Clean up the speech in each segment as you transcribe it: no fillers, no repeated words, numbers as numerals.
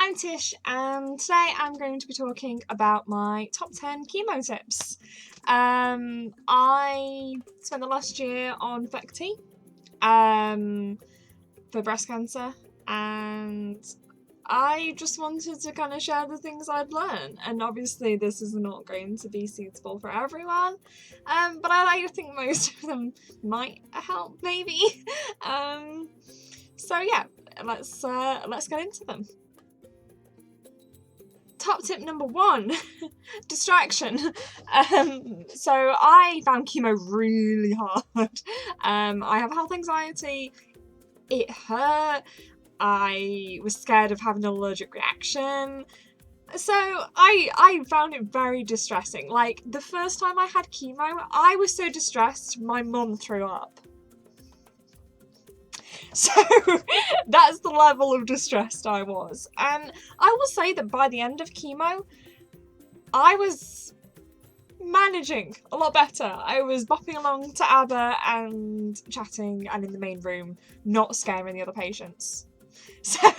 I'm Tish, and today I'm going to be talking about my top 10 chemo tips. I spent the last year on Phecti for breast cancer, and I just wanted to kind of share the things I'd learned. And obviously this is not going to be suitable for everyone, but I like to think most of them might help, maybe. So yeah, let's get into them. Top tip number 1, distraction. So I found chemo really hard. I have health anxiety. It hurt. I was scared of having an allergic reaction. So I found it very distressing. Like, the first time I had chemo, I was so distressed, my mum threw up. So that's the level of distressed I was. And I will say that by the end of chemo, I was managing a lot better. I was bopping along to ABBA and chatting and in the main room, not scaring the other patients. So,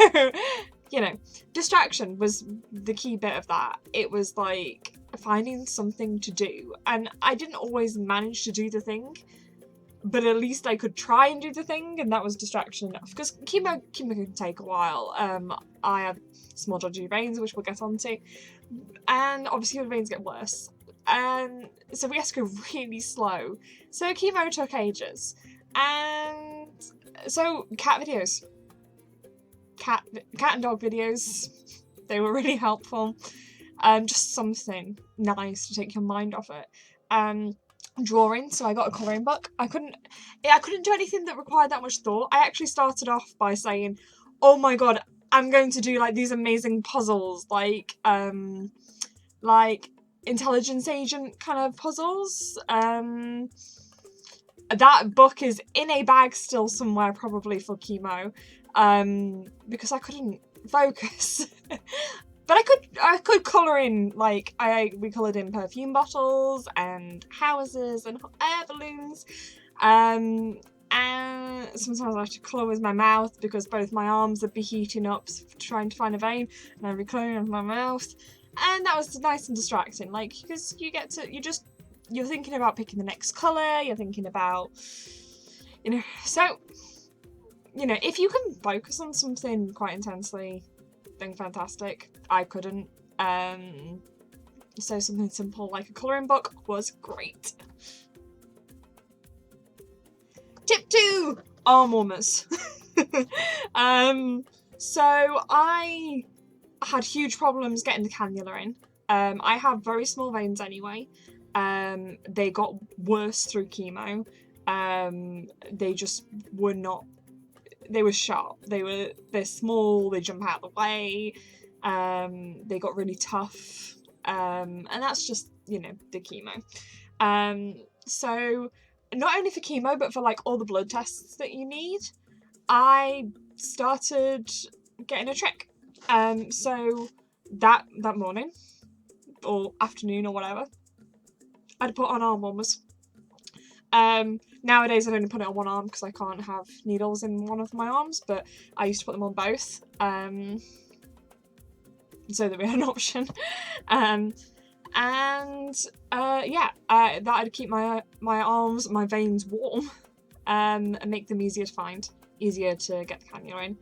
you know, distraction was the key bit of that. It was like finding something to do. And I didn't always manage to do the thing, but at least I could try and do the thing, and that was distraction enough. Because chemo can take a while. I have small dodgy veins, which we'll get onto, and obviously the veins get worse. And so we have to go really slow. So chemo took ages. And so cat and dog videos, they were really helpful. Just something nice to take your mind off it. Drawing, so I got a colouring book. I couldn't do anything that required that much thought. I actually started off by saying, oh my god, I'm going to do like these amazing puzzles, like intelligence agent kind of puzzles. That book is in a bag still somewhere, probably for chemo, because I couldn't focus. But I could colour in, like, we coloured in perfume bottles and houses and hot air balloons. And sometimes I have to colour with my mouth because both my arms would be heating up trying to find a vein, and I'd be colouring with my mouth. And that was nice and distracting, like, because you're thinking about picking the next colour, you're thinking about, so, if you can focus on something quite intensely, then fantastic. I couldn't. So something simple like a colouring book was great. Tip 2, arm warmers. So I had huge problems getting the cannula in. I have very small veins anyway. They got worse through chemo. They just were not. They were sharp. They're small. They jump out of the way. They got really tough. And that's just, the chemo. So not only for chemo, but for like all the blood tests that you need, I started getting a trick. So that morning or afternoon or whatever, I'd put on arm warmers. Nowadays I'd only put it on one arm because I can't have needles in one of my arms, but I used to put them on both, so that we had an option. That'd keep my arms, my veins warm, and make them easier to find, easier to get the cannula in.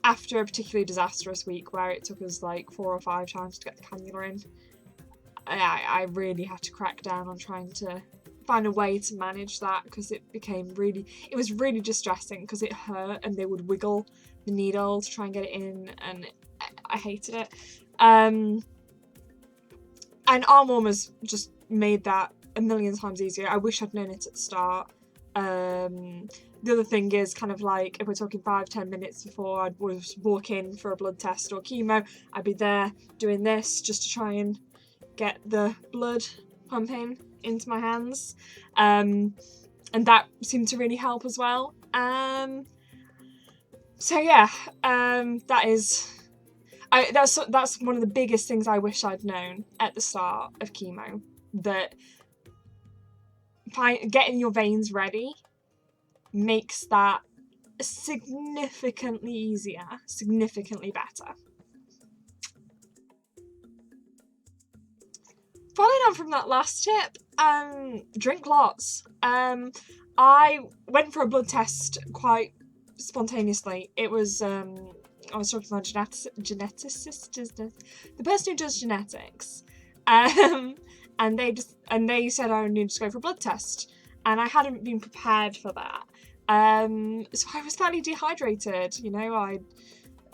After a particularly disastrous week where it took us like 4 or 5 times to get the cannula in, I really had to crack down on trying to find a way to manage that, because it was really distressing because it hurt and they would wiggle the needle to try and get it in, and I hated it. And arm warmers just made that a million times easier. I wish I'd known it at the start. The other thing is, kind of like, if we're talking 5-10 minutes before I'd walk in for a blood test or chemo, I'd be there doing this just to try and get the blood pumping into my hands, and that seemed to really help as well. So yeah, that's one of the biggest things I wish I'd known at the start of chemo, that getting your veins ready makes that significantly easier, significantly better. Following on from that last tip, drink lots. I went for a blood test quite spontaneously. It was I was talking to my geneticist, the person who does genetics, and they said I needed to go for a blood test, and I hadn't been prepared for that. So I was fairly dehydrated. You know,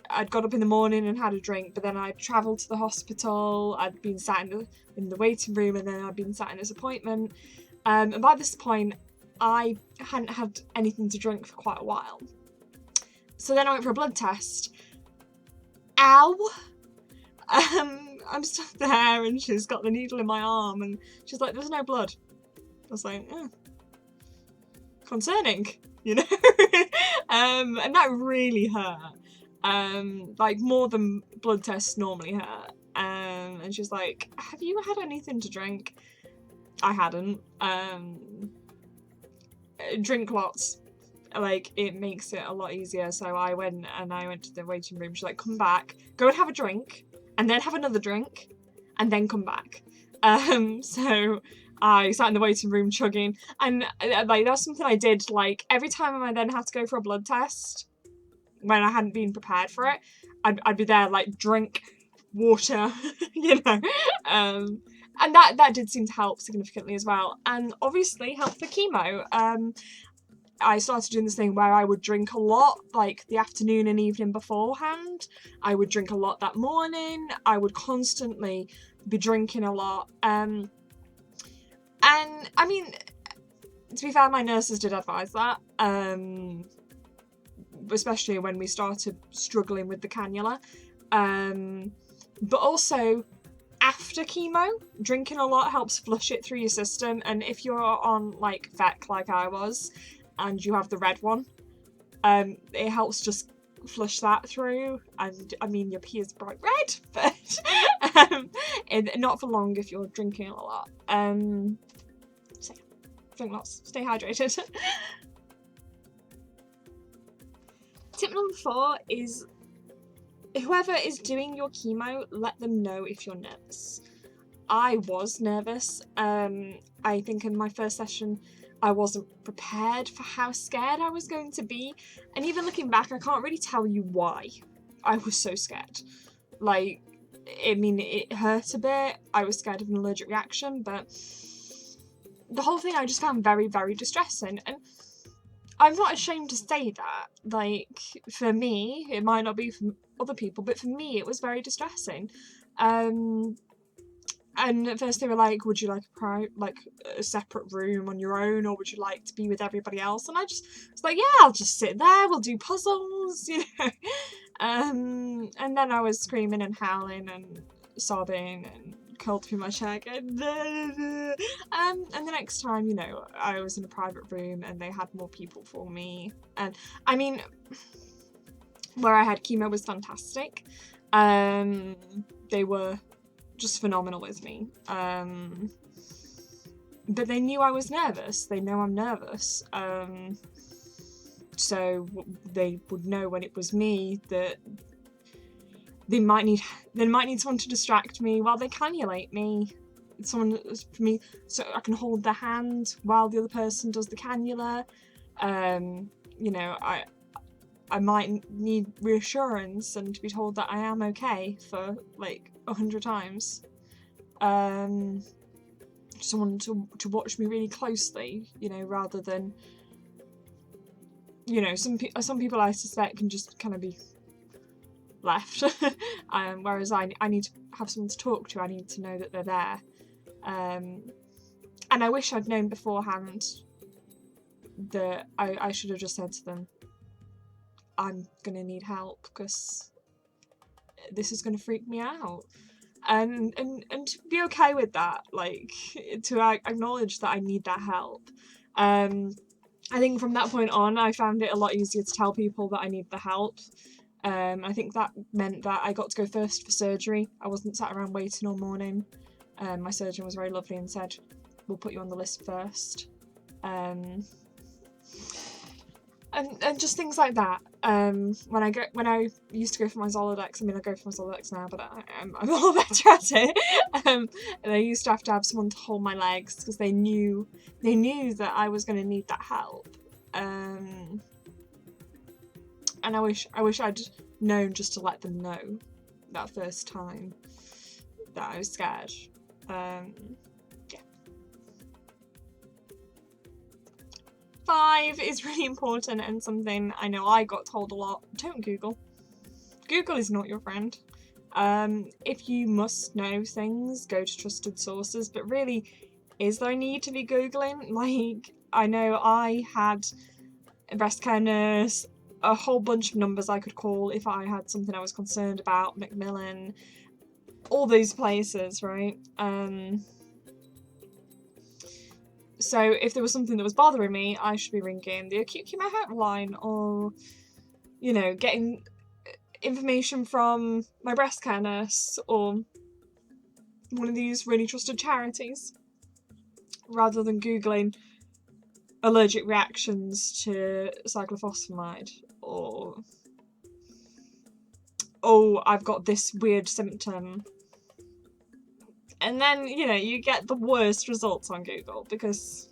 I'd got up in the morning and had a drink, but then I'd travelled to the hospital. I'd been sat in the waiting room, and then I'd been sat in this appointment. And by this point, I hadn't had anything to drink for quite a while. So then I went for a blood test. Ow! I'm stood there, and she's got the needle in my arm, and she's like, "There's no blood." I was like, concerning, you know? And that really hurt. Like more than blood tests normally hurt. And she's like, "Have you had anything to drink?" I hadn't. Drink lots. Like, it makes it a lot easier. So I went to the waiting room. She's like, "Come back, go and have a drink, and then have another drink, and then come back." So I sat in the waiting room chugging, and like that's something I did like every time I then had to go for a blood test when I hadn't been prepared for it. I'd be there like, drink water, you know. And that did seem to help significantly as well, and obviously helped for chemo. I started doing this thing where I would drink a lot, like the afternoon and evening beforehand. I would drink a lot that morning. I would constantly be drinking a lot. And I mean, to be fair, my nurses did advise that, especially when we started struggling with the cannula. But also, after chemo, drinking a lot helps flush it through your system. And if you're on like VEC like I was, and you have the red one, it helps just flush that through. And I mean, your pee is bright red, but not for long if you're drinking a lot. So yeah, drink lots, stay hydrated. Tip number 4 is, whoever is doing your chemo, let them know if you're nervous. I was nervous. I think in my first session, I wasn't prepared for how scared I was going to be. And even looking back, I can't really tell you why I was so scared. Like, I mean, it hurt a bit. I was scared of an allergic reaction, but the whole thing I just found very, very distressing. And I'm not ashamed to say that. Like, for me, it might not be for other people, but for me, it was very distressing. And at first they were like, "Would you like a separate room on your own, or would you like to be with everybody else?" And I was like, "Yeah, I'll just sit there, we'll do puzzles," you know. And then I was screaming and howling and sobbing and curled up in my chair again. And the next time, you know, I was in a private room and they had more people for me. And I mean, where I had chemo was fantastic. They were just phenomenal with me. But they knew I was nervous. They know I'm nervous. So they would know when it was me that they might need someone to distract me while they cannulate me. Someone for me, so I can hold their hand while the other person does the cannula. You know, I might need reassurance and to be told that I am okay for like 100 times. Someone to watch me really closely, you know, rather than, you know, some people I suspect can just kind of be left. Whereas I need to have someone to talk to. I need to know that they're there. And I wish I'd known beforehand that I should have just said to them, "I'm gonna need help because this is gonna freak me out," and to be okay with that, like to acknowledge that I need that help. I think from that point on, I found it a lot easier to tell people that I need the help. I think that meant that I got to go first for surgery. I wasn't sat around waiting all morning. My surgeon was very lovely and said, "We'll put you on the list first." and just things like that. When I used to go for my Zolodex, I mean I go for my Zolodex now, but I'm a lot better at it. And I used to have someone to hold my legs because they knew that I was going to need that help. And I wish I'd known just to let them know that first time that I was scared. Yeah. 5 is really important and something I know I got told a lot. Don't Google. Google is not your friend. If you must know things, go to trusted sources, but really, is there a need to be Googling? Like, I know I had a breast care nurse, a whole bunch of numbers I could call if I had something I was concerned about, Macmillan, all those places, right? So if there was something that was bothering me, I should be ringing the acute chemo hotline, or, you know, getting information from my breast care nurse or one of these really trusted charities, rather than Googling allergic reactions to cyclophosphamide, or, oh, I've got this weird symptom. And then, you know, you get the worst results on Google, because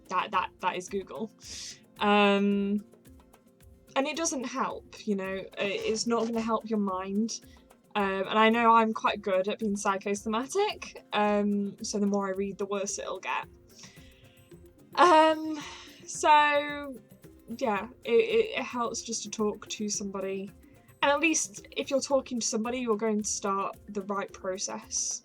that is Google. And it doesn't help, you know, it's not going to help your mind. And I know I'm quite good at being psychosomatic, so the more I read, the worse it'll get. So, yeah, it helps just to talk to somebody. And at least if you're talking to somebody, you're going to start the right process.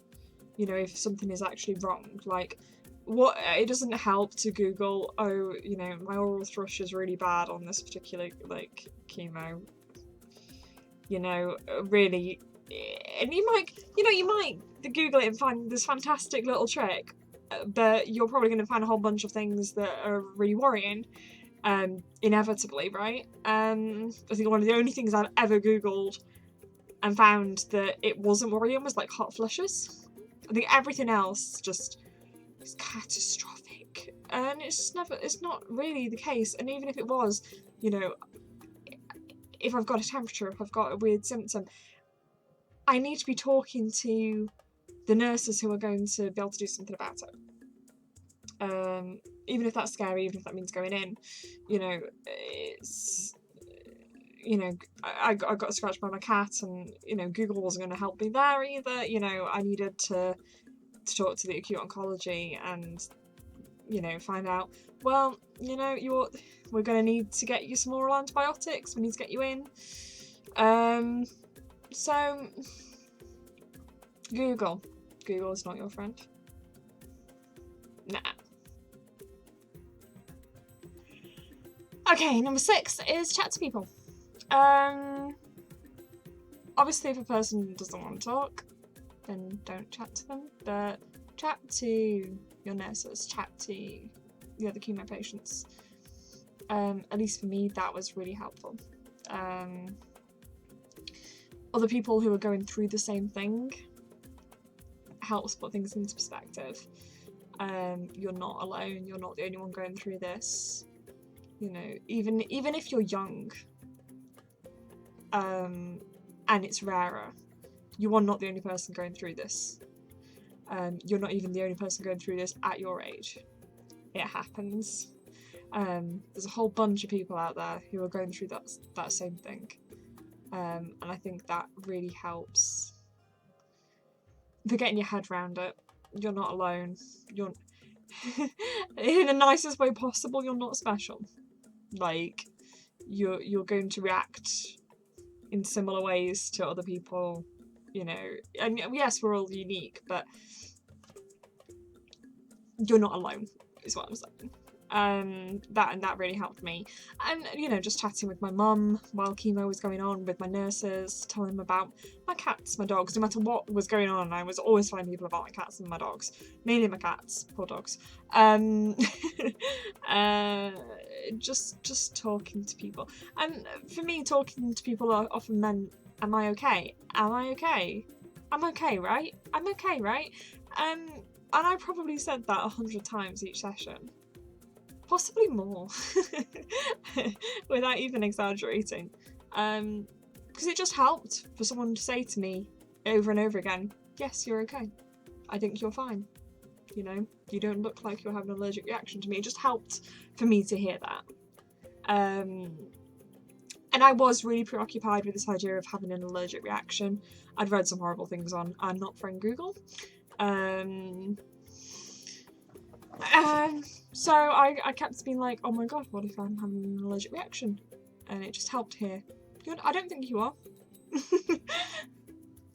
You know, if something is actually wrong. Like, it doesn't help to Google, oh, you know, my oral thrush is really bad on this particular, like, chemo. You know, really. And you might Google it and find this fantastic little trick, but you're probably going to find a whole bunch of things that are really worrying. Inevitably, right? I think one of the only things I've ever Googled and found that it wasn't worrying was like hot flushes. I think everything else just is catastrophic, and it's not really the case. And even if it was, you know, if I've got a temperature, if I've got a weird symptom, I need to be talking to the nurses who are going to be able to do something about it. Even if that's scary, even if that means going in, you know, it's, you know, I got scratched by my cat, and, you know, Google wasn't going to help me there either. You know, I needed to talk to the acute oncology and, you know, find out, well, you know, we're going to need to get you some oral antibiotics, we need to get you in. So, Google is not your friend. Nah. Okay, number 6 is chat to people. Obviously if a person doesn't want to talk, then don't chat to them, but chat to your nurses, chat to the other chemo patients. At least for me, that was really helpful. Other people who are going through the same thing helps put things into perspective. You're not alone, you're not the only one going through this. You know, even if you're young, and it's rarer, you are not the only person going through this. You're not even the only person going through this at your age. It happens. There's a whole bunch of people out there who are going through that same thing. And I think that really helps for getting your head around it. You're not alone. You're in the nicest way possible, you're not special. Like, you're going to react in similar ways to other people, you know, and yes, we're all unique, but you're not alone, is what I'm saying. That really helped me. And, you know, just chatting with my mum while chemo was going on, with my nurses, telling them about my cats, my dogs. No matter what was going on, I was always telling people about my cats and my dogs. Mainly my cats, poor dogs. Just talking to people. And for me, talking to people often meant, am I okay? Am I okay? I'm okay, right? I'm okay, right? And I probably said that 100 times each session. Possibly more, without even exaggerating. Because it just helped for someone to say to me over and over again, yes, you're okay. I think you're fine. You know, you don't look like you're having an allergic reaction to me. It just helped for me to hear that. And I was really preoccupied with this idea of having an allergic reaction. I'd read some horrible things on I'm Not Friend Google. So I kept being like, oh my god, what if I'm having an allergic reaction? And it just helped hear, I don't think you are.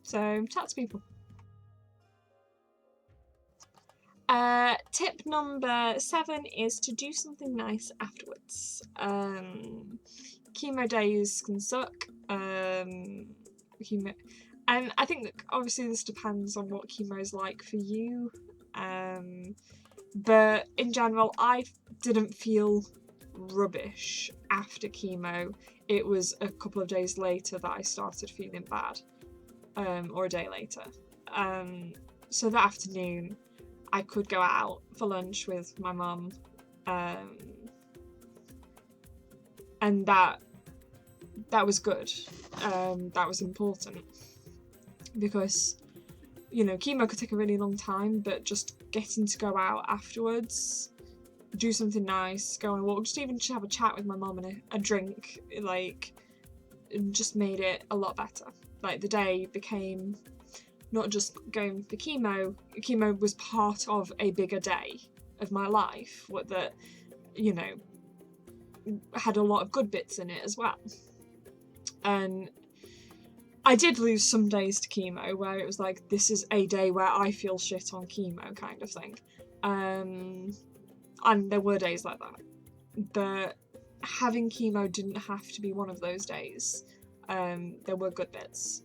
So, chat to people. Tip number 7 is to do something nice afterwards. Chemo days can suck. And I think that obviously this depends on what chemo is like for you. But in general, I didn't feel rubbish after chemo. It was a couple of days later that I started feeling bad, or a day later. So that afternoon, I could go out for lunch with my mum, and that was good. That was important because, you know, chemo could take a really long time, but just getting to go out afterwards, do something nice, go on a walk, just have a chat with my mum and a drink, like, it just made it a lot better. Like, the day became not just going for chemo. Chemo was part of a bigger day of my life, what that, you know, had a lot of good bits in it as well. And I did lose some days to chemo where it was like, this is a day where I feel shit on chemo kind of thing. And there were days like that. But having chemo didn't have to be one of those days. There were good bits.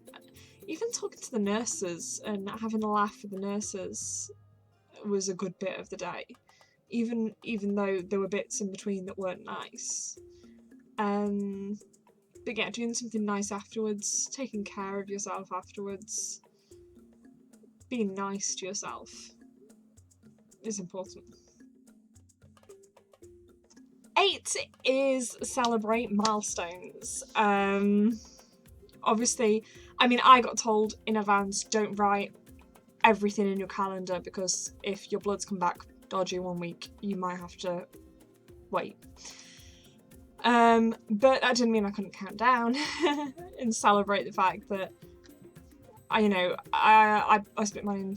Even talking to the nurses and having a laugh with the nurses was a good bit of the day. Even though there were bits in between that weren't nice. But yeah, doing something nice afterwards, taking care of yourself afterwards, being nice to yourself is important. 8 is celebrate milestones. Obviously, I mean, I got told in advance, don't write everything in your calendar because if your bloods come back dodgy 1 week, you might have to wait. But that didn't mean I couldn't count down and celebrate the fact that I split mine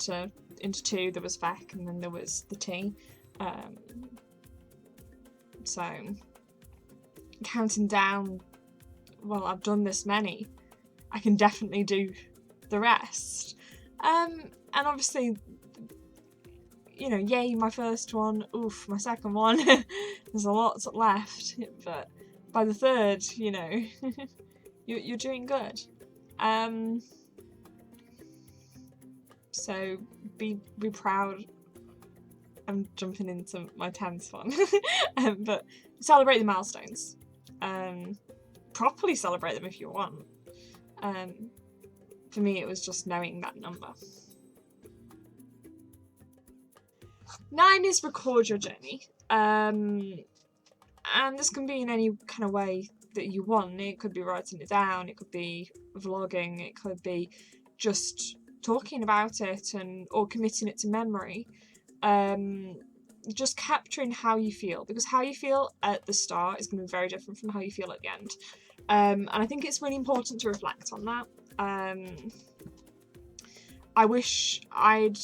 into 2. There was FEC and then there was the T. So counting down, well, I've done this many, I can definitely do the rest. And obviously, you know, yay, my first one, oof, my second one, there's a lot left, but by the 3rd, you know, you're doing good. So be proud. I'm jumping into my 10th one, but celebrate the milestones. Properly celebrate them if you want. For me, it was just knowing that number. 9 is record your journey. And this can be in any kind of way that you want. It could be writing it down, it could be vlogging, it could be just talking about it or committing it to memory. Just capturing how you feel, because how you feel at the start is going to be very different from how you feel at the end. And I think it's really important to reflect on that. I wish I'd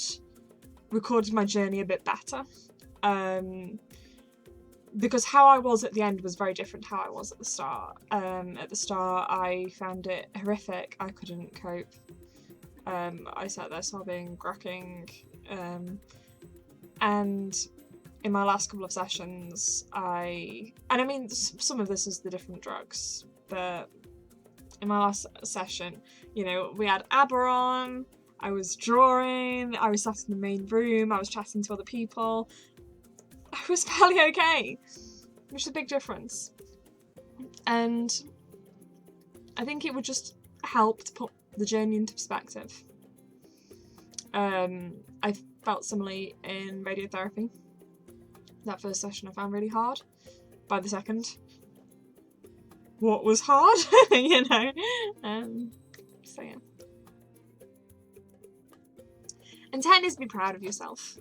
recorded my journey a bit better. Because how I was at the end was very different to how I was at the start. At the start, I found it horrific. I couldn't cope. I sat there sobbing, cracking. And in my last couple of sessions, I mean, some of this is the different drugs, but in my last session, you know, we had ABBA on, I was drawing, I was sat in the main room, I was chatting to other people. I was fairly okay, which is a big difference. And I think it would just help to put the journey into perspective. I felt similarly in radiotherapy. That first session I found really hard. By the second, what was hard? You know? So yeah. And 10 is be proud of yourself.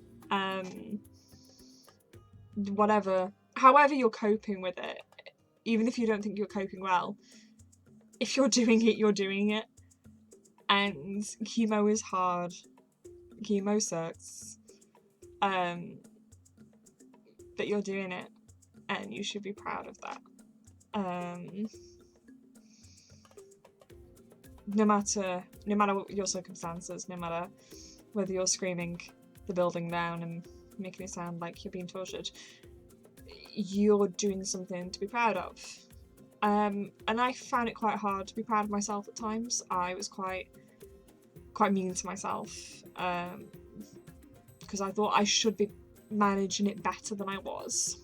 However you're coping with it, even if you don't think you're coping well, if you're doing it, you're doing it. And chemo is hard. Chemo sucks. But you're doing it, and you should be proud of that. No matter your circumstances, no matter whether you're screaming the building down and making it sound like you're being tortured, you're doing something to be proud of. And I found it quite hard to be proud of myself at times. I was quite mean to myself, because I thought I should be managing it better than I was.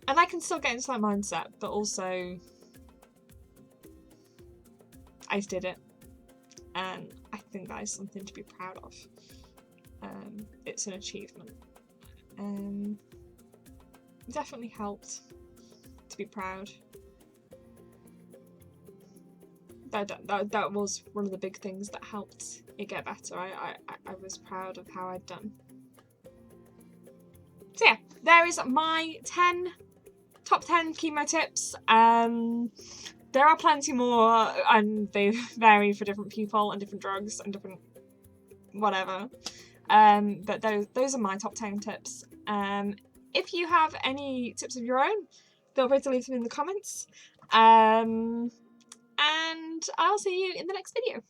And I can still get into that mindset, but also I just did it, and I think that is something to be proud of. It's an achievement. It definitely helped to be proud. That was one of the big things that helped it get better. I was proud of how I'd done. So yeah, there is my top 10 chemo tips. There are plenty more, and they vary for different people and different drugs and different whatever. But those are my top 10 tips. If you have any tips of your own, feel free to leave them in the comments. And I'll see you in the next video.